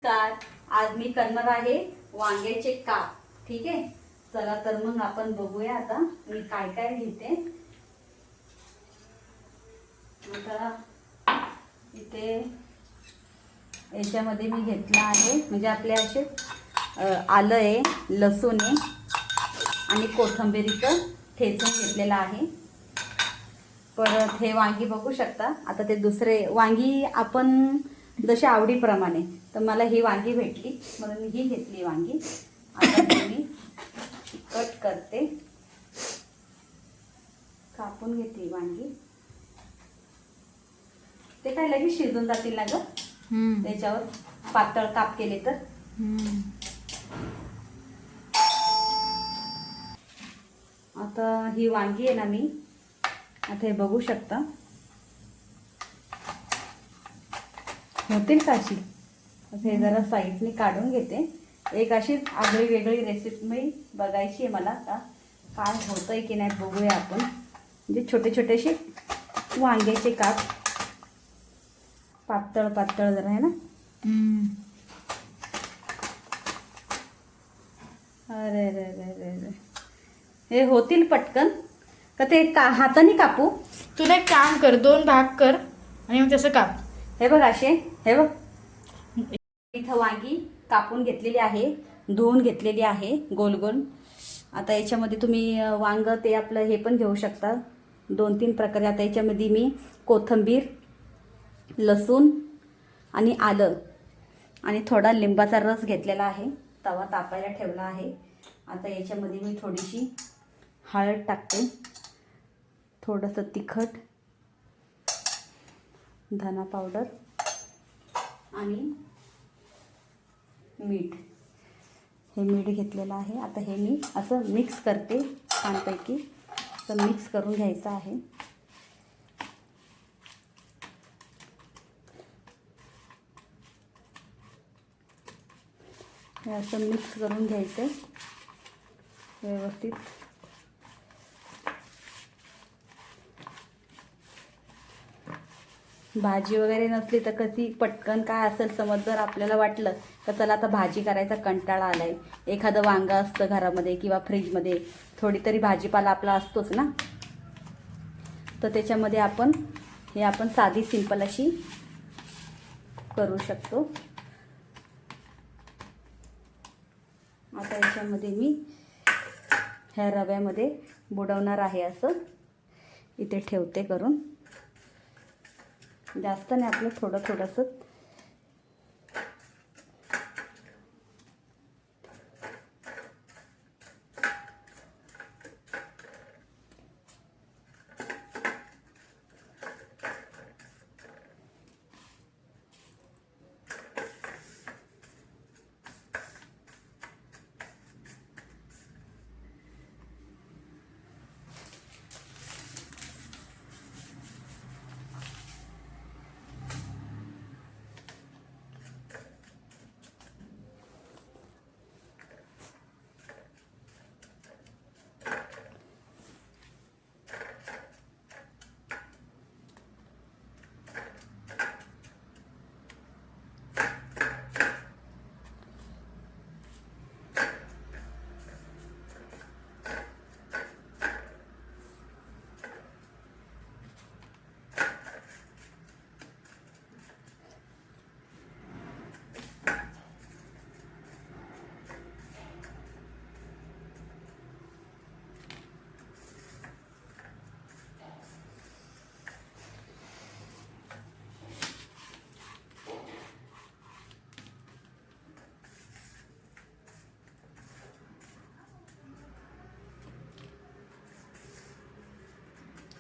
नमस्कार. आज मी करणार आहे वांग्याचे काप. ठीक आहे, चला तर मग आपण बघूया आता मी काय काय घेते. आता इथे याच्यामध्ये मी घेतला आहे म्हणजे आपले असे आलं आहे, लसूण आहे आणि कोथिंबीरीचं ठेचून घेतलेलं आहे. परत हे वांगी बघू शकता. आता ते दुसरे वांगी आपण जसे आवडीप्रमाणे, तर मला ही वांगी भेटली म्हणून मी ही घेतली वांगी. आता मी कट करते, कापून घेतली वांगी. ते काय लगेच शिजून जातील ना ग त्याच्यावर पातळ काप केले तर. आता ही वांगी आहे ना, मी आता हे बघू शकता होतील का अशी. हे जरा साईडने काढून घेते. एक अशी आगळी वेगळी रेसिपी मी बघायची आहे मला, का काय होतंय की नाही बघूया आपण. म्हणजे छोटे छोटेसे वांग्याचे काप, पातळ पातळ जरा आहे ना. अरे रे रे रे रे, हे होतील पटकन का ते हाताने कापू? तुला एक काम कर, 2 भाग कर आणि मग तसं काप. हे बघ असे, हे बघ इथं वांगी कापून घेतलेली आहे, धुवून घेतलेली आहे गोल गोल. आता याच्यामध्ये तुम्ही वांग ते आपलं हे पण घेऊ शकता 2-3 प्रकारे. आता याच्यामध्ये मी कोथिंबीर, लसूण आणि आलं आणि थोडा लिंबाचा रस घेतलेला आहे. तवा तापायला ठेवला आहे. आता याच्यामध्ये मी थोडीशी हळद टाकते, थोडंसं तिखट, धना पावडर आणि मीठ. हे मीठ घेतलेलं आहे. आता हे मी असं मिक्स करते छानपैकी. तर मिक्स करून घ्यायचं आहे. हे असं मिक्स करून घ्यायचं व्यवस्थित. भाजी वगैरे नसली तर कधी पटकन काय असेल समज, जर आपल्याला वाटलं तर चला आता भाजी करायचा कंटाळा आलाय, एखादं वांगं असतं घरामध्ये किंवा फ्रीजमध्ये, थोडी तरी भाजीपाला आपला असतोच ना, तर त्याच्यामध्ये आपण साधी सिंपल अशी करू शकतो. आता याच्यामध्ये मी ह्या रव्यामध्ये बुडवणार आहे. असं इथे ठेवते करून, जास्त नाही, आपलं थोडं थोडंसं.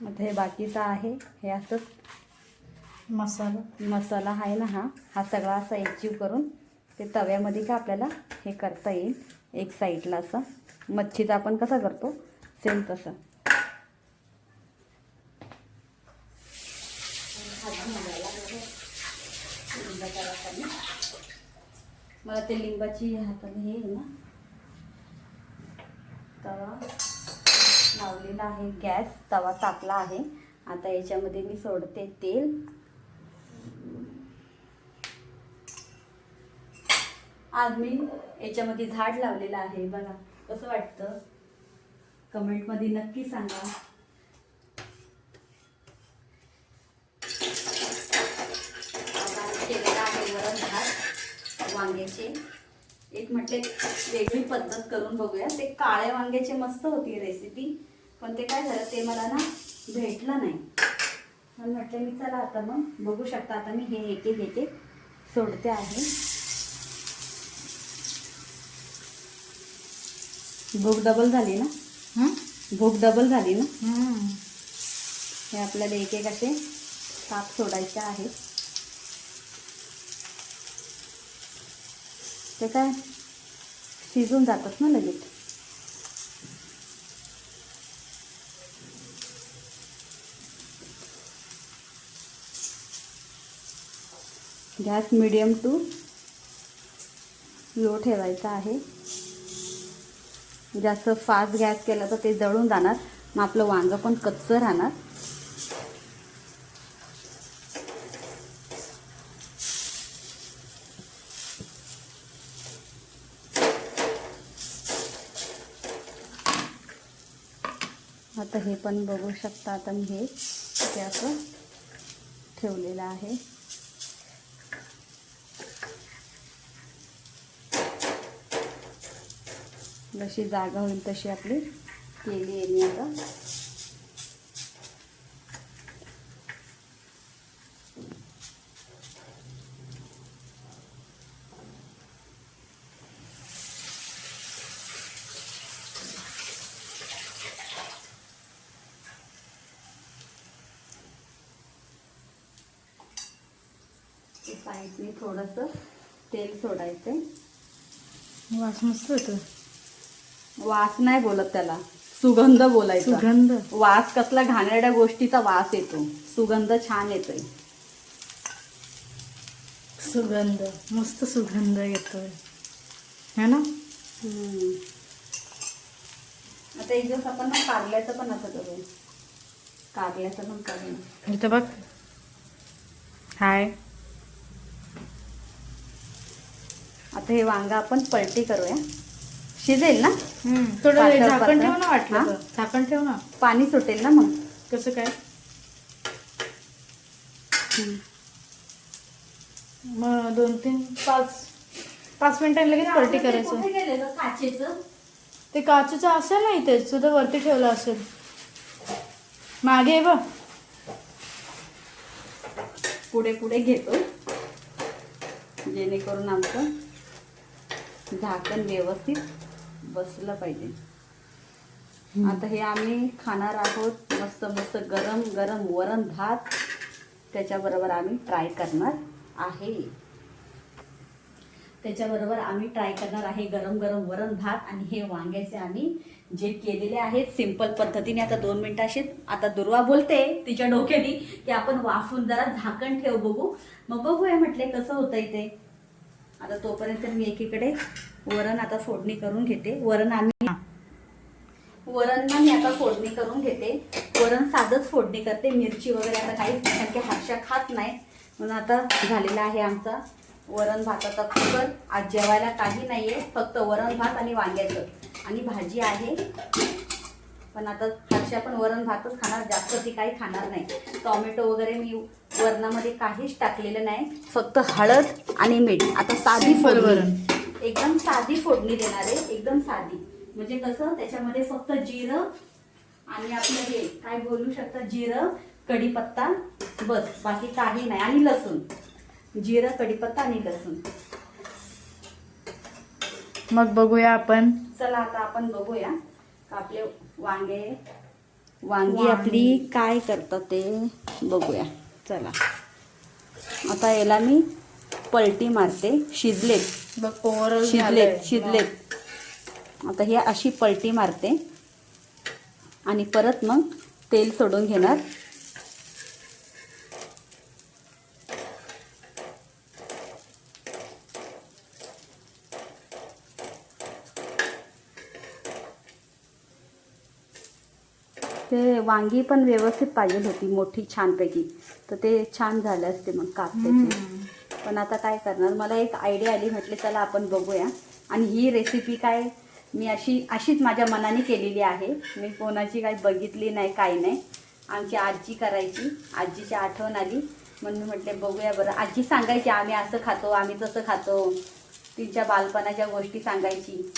आता हे बाकीचं आहे, हे असंच मसाला आहे ना, हा सगळा असा एकजीव करून ते तव्यामध्ये का आपल्याला हे करता येईल. एक साईडला असं मच्छीचा आपण कसा करतो सेम तसं. मला ते लिंबाची हाताने हे ना, तवा लावलेला आहे, गॅस तवा तापला आहे. आता याच्यामध्ये मी सोडते तेल. आज मी याच्यामध्ये झाड लावलेलं आहे बघा, कसं वाटतं कमेंटमध्ये नक्की सांगा. आता आम्ही केलेला आहे वरण भात वांग्याचे. एक म्हटले वेगळी पद्धत करून बघूया. ते काळ्या वांग्याचे मस्त होती रेसिपी, पण ते काय झालं ते मला ना भेटलं नाही. म्हणून म्हटलं मी चला आता मग बघू शकता. आता मी हे एक एक सोडते आहे. भूक डबल झाली ना, भूक डबल झाली ना. हे आपल्याला एक एक असे काप सोडायचे आहेत. ते काय शिजून जातात ना लगेच. गॅस मीडियम टू लो ठेवायचा आहे. जास्त फास्ट गॅस केला तर ते जळून जाणार, मग आपलं वांगं पण कच्चं राहणार. आता हे पण बघू शकता. आता मी हे असं ठेवलेलं आहे. जशी जागा होईल तशी आपली केली आहे मी आता. साईडने थोडंसं तेल सोडायचं. वास मस्त होतो. वास नाही बोलत त्याला, सुगंध बोलायचा. सुगंध. वास कसला घाणेरड्या गोष्टीचा वास येतो, सुगंध छान येतोय. सुगंध मस्त सुगंध येतोय है ना. आता एक दिवस आपण ना कारल्याचं पण असं करू. कारल्याचं पण करू. इथं बघ. हाय. आता हे वांगा आपण पलटी करूया. शिजेल ना. थोडं पातळ झाकण पातळ. ठेव ना. वाटलं हा? तर झाकण ठेव ना. पाणी सुटेल ना मग. कसं काय. मग 2-3-5 मिनिटांनी लगेच पलटी करायचं. कुठे गेलेलं काचेचं. ते काचेचं असेल ना इथे सुद्धा वरती ठेवलं असेल. मागे आहे बघ. पुढे पुढे घेतो जेणेकरून आमचं झाकण व्यवस्थित बसलं पाहिजे. आता हे आम्ही खाणार आहोत मस्त मस्त गरम गरम वरण भात. त्याच्याबरोबर आम्ही ट्राय करणार आहे. गरम गरम वरण भात आणि हे वांग्याचे आम्ही जे केलेले आहेत सिंपल पद्धतीने. आता 2 मिनिटं असे. आता दुर्वा बोलते तिच्या डोक्याने की आपण वाफून जरा झाकण ठेव बघू. मग बघूया म्हटले कसं होतंय ते. आता तोपर्यंत मी एकीकडे वरण आता फोडणी करून घेते. वरण ना मी आता फोडणी करून घेते. वरण साधंच फोडणी करते. मिरची वगैरे आता काहीच नाही, कारण की हर्षा खात नाही. म्हणून आता झालेला आहे आमचा वरण भाताचा कुकर. आज जेवायला काही नाहीये, फक्त वरण भात आणि वांग्याचं आणि भाजी आहे. पण आता हर्षा पण वरण भातच खाणार, जास्त ती काही खाणार नाही. टोमॅटो वगैरे मी वरणामध्ये काहीच टाकलेलं नाही, फक्त हळद आणि मीठ. आता साधी फोडणी, एकदम साधी फोडणी देणार आहे. एकदम साधी म्हणजे कसं, त्याच्यामध्ये फक्त जिरं आणि आपलं हे काय बोलू शकता, जिरं कढीपत्ता बस, बाकी काही नाही. आणि लसूण, जिरं कढीपत्ता आणि लसूण. मग बघूया आपण. चला आता आपण बघूया का आपले वांगी आपली काय करतात ते बघूया. चला आता याला मी पलटी मारते. शिजलेत बघ. शिजलेत. आता हे अशी पलटी मारते आणि परत मग तेल सोडून घेणार. ते वांगी पण व्यवस्थित पाहिजे होती, मोठी छानपैकी, तर ते छान झाले असते मग कापते. पण आता काय करणार, मला एक आयडिया आली, म्हटले चला आपण बघूया. आणि ही रेसिपी काय मी अशीच माझ्या मनाने केलेली आहे, मी कोणाची काही बघितली नाही, काही नाही. आमची आजी करायची, आजीची आठवण आली म्हणून म्हटले बघूया बरं. आजी सांगायची आम्ही असं खातो, आम्ही तसं खातो, तिच्या बालपणाच्या गोष्टी सांगायची,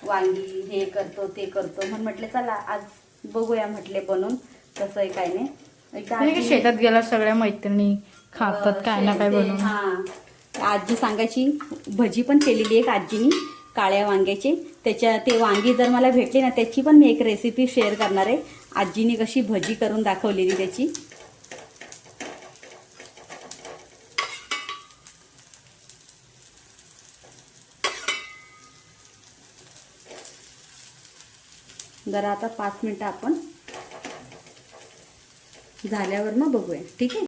वांगी हे करतो ते करतो, म्हणून म्हटले चला आज बघूया म्हटले बनवून कसं आहे काय नाही. एकदा म्हणजे की शेतात गेला सगळ्या मैत्रिणी खातात काय ना काय बनवून. हां, आजी सांगायची. भजी पण केलेली एक आजीनी काळ्या वांग्याची. ते वांगी जर मला भेटली ना त्याची पण मी एक रेसिपी शेअर करणार आहे. आजीने कशी भजी करून दाखवलेली त्याची. जरा आता 5 मिनिटं आपण झाल्यावर मग बघूया, ठीक आहे.